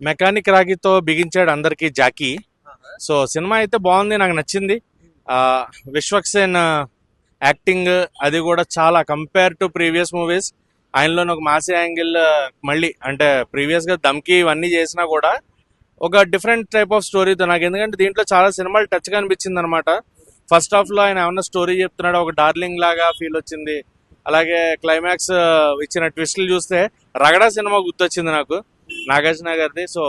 Mechanic రాకీతో బిగించాడు అందరికి Jackie. So cinema అయితే బాగుంది, నాకు నచ్చింది. ఆ, విశ్వక్సేన్ యాక్టింగ్ అది కూడా చాలా కంపేర్ టు ప్రీవియస్ మూవీస్. ఆయనలోని ఒక మాసీ యాంగిల్, మళ్ళీ అంటే ప్రీవియస్ గా దమ్కి ఇవన్నీ చేసినా కూడా ఒక డిఫరెంట్ టైప్ ఆఫ్ స్టోరీతో నాకు, ఎందుకంటే దీంట్లో చాలా సినిమాలు టచ్ గా అనిపించింది అనమాట. ఫస్ట్ హాఫ్ లో ఆయన ఏమన్నా స్టోరీ చెప్తున్నాడు, ఒక డార్లింగ్ లాగా ఫీల్ వచ్చింది. అలాగే క్లైమాక్స్ ఇచ్చిన ట్విస్టులు చూస్తే రగడా సినిమా గుర్తొచ్చింది నాకు, నాగార్జున గారిది. సో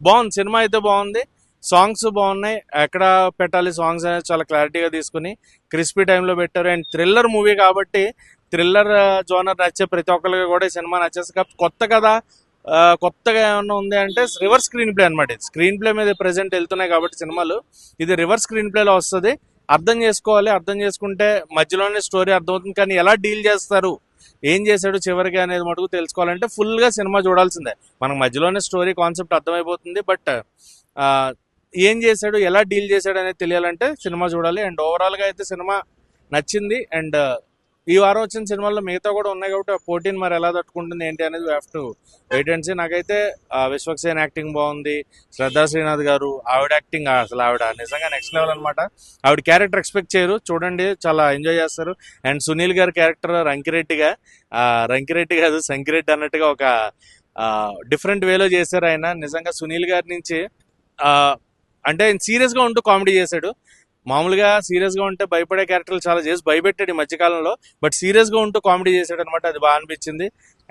బాగుంది, సినిమా అయితే బాగుంది. సాంగ్స్ బాగున్నాయి, ఎక్కడ పెట్టాలి సాంగ్స్ అనేది చాలా క్లారిటీగా తీసుకుని క్రిస్పీ టైంలో పెట్టారు. అండ్ థ్రిల్లర్ మూవీ కాబట్టి థ్రిల్లర్ జోనర్ నచ్చే ప్రతి ఒక్కరికి కూడా ఈ సినిమా నచ్చేసి. కాబట్టి కొత్త కదా, కొత్తగా ఏమన్నా ఉంది అంటే రివర్స్ స్క్రీన్ ప్లే అనమాట. ఇది స్క్రీన్ ప్లే మీద ప్రెసెంట్ వెళ్తున్నాయి కాబట్టి సినిమాలు, ఇది రివర్స్ స్క్రీన్ ప్లేలో వస్తుంది. అర్థం చేసుకోవాలి, అర్థం చేసుకుంటే మధ్యలోనే స్టోరీ అర్థమవుతుంది. కానీ ఎలా డీల్ చేస్తారు, ఏం చేశాడు చివరికి అనేది మటుకు తెలుసుకోవాలంటే ఫుల్ గా సినిమా చూడాల్సిందే. మనకు మధ్యలోనే స్టోరీ కాన్సెప్ట్ అర్థమైపోతుంది, బట్ ఏం చేశాడు, ఎలా డీల్ చేశాడు అనేది తెలియాలంటే సినిమా చూడాలి. అండ్ ఓవరాల్ గా అయితే సినిమా నచ్చింది. అండ్ ఈ వారం వచ్చిన సినిమాల్లో మిగతా కూడా ఉన్నాయి కాబట్టి ఆ పోటీని మరి ఎలా తట్టుకుంటుంది ఏంటి అనేది we have to wait and see. నాకైతే విశ్వక్సేన్ యాక్టింగ్ బాగుంది, శ్రద్ధా శ్రీనాథ్ గారు ఆవిడ యాక్టింగ్ అసలు ఆవిడ నిజంగా నెక్స్ట్ లెవెల్ అనమాట. ఆవిడ క్యారెక్టర్ ఎక్స్పెక్ట్ చేయరు, చూడండి చాలా ఎంజాయ్ చేస్తారు. అండ్ సునీల్ గారి క్యారెక్టర్ రంకిరెడ్డిగా, రంకిరెడ్డి కాదు సంకిరెడ్డి అన్నట్టుగా ఒక డిఫరెంట్ వేలో చేశారు ఆయన. నిజంగా సునీల్ గారి నుంచి అంటే ఆయన సీరియస్ గా ఉంటూ కామెడీ చేశాడు. మామూలుగా సీరియస్ గా ఉంటే భయపడే క్యారెక్టర్లు చాలా చేసి భయపెట్టాడు ఈ మధ్యకాలంలో, బట్ సీరియస్ గా ఉంటూ కామెడీ చేశాడు అనమాట. అది బాగా అనిపించింది.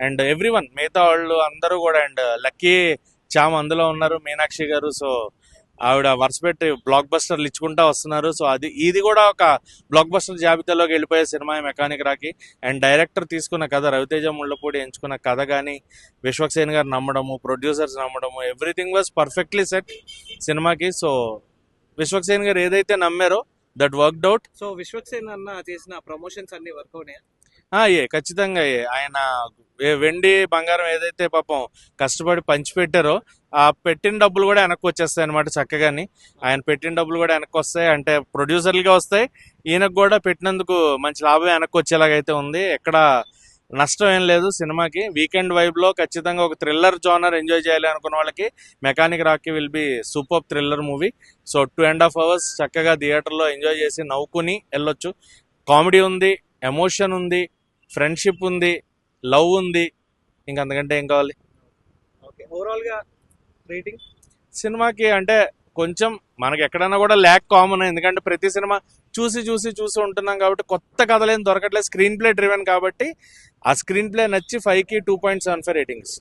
అండ్ ఎవ్రీ వన్ మిగతా వాళ్ళు అందరూ కూడా, అండ్ లక్కీ చామ్ అందులో ఉన్నారు, మీనాక్షి గారు. సో ఆవిడ వరుస పెట్టి బ్లాక్ బస్టర్లు ఇచ్చుకుంటా వస్తున్నారు. సో ఇది కూడా ఒక బ్లాక్ బస్టర్ జాబితాలోకి వెళ్ళిపోయే సినిమా మెకానిక్ రాకి. అండ్ డైరెక్టర్ తీసుకున్న కథ, రవితేజ ముళ్ళపూడి ఎంచుకున్న కథ కానీ, విశ్వక్సేన్ గారు నమ్మడము, ప్రొడ్యూసర్స్ నమ్మడము, ఎవ్రీథింగ్ వాజ్ పర్ఫెక్ట్లీ సెట్ సినిమాకి. సో విశ్వక్సేన్ గారు ఏదైతే నమ్మారో that worked out. So Vishwaksen అన్న చేసిన ప్రమోషన్స్ అన్ని వర్క్ అవునాయా? ఖచ్చితంగా ఆయన వెండి బంగారం ఏదైతే పాపం కష్టపడి పంచి పెట్టారో ఆ పెట్టిన డబ్బులు కూడా వెనక్కి వచ్చేస్తాయి అనమాట చక్కగాని. ఆయన పెట్టిన డబ్బులు కూడా వెనక్కి వస్తాయి, అంటే ప్రొడ్యూసర్లుగా వస్తాయి. ఈయనకు కూడా పెట్టినందుకు మంచి లాభం వెనక్కి వచ్చేలాగైతే ఉంది, ఎక్కడ నష్టం ఏం లేదు సినిమాకి. వీకెండ్ వైబ్ లో ఖచ్చితంగా ఒక థ్రిల్లర్ జోనర్ ఎంజాయ్ చేయాలి అనుకున్న వాళ్ళకి mechanic Rocky will be super thriller movie. So 2.5 hours చక్కగా థియేటర్లో ఎంజాయ్ చేసి నవ్వుకుని వెళ్ళొచ్చు. కామెడీ ఉంది, ఎమోషన్ ఉంది, ఫ్రెండ్షిప్ ఉంది, లవ్ ఉంది, ఇంకా అంతకంటే ఏం కావాలి. ఓకే, ఓవరాల్ గా రేటింగ్ సినిమాకి అంటే కొంచెం మనకి ఎక్కడైనా కూడా ల్యాక్ కామన్, ఎందుకంటే ప్రతి సినిమా చూసి ఉంటున్నాం కాబట్టి కొత్త కథలేం దొరకట్లేదు. స్క్రీన్ ప్లే డ్రివెన్ కాబట్టి ఆ స్క్రీన్ ప్లే నచ్చి 5కి 2.75 రేటింగ్స్.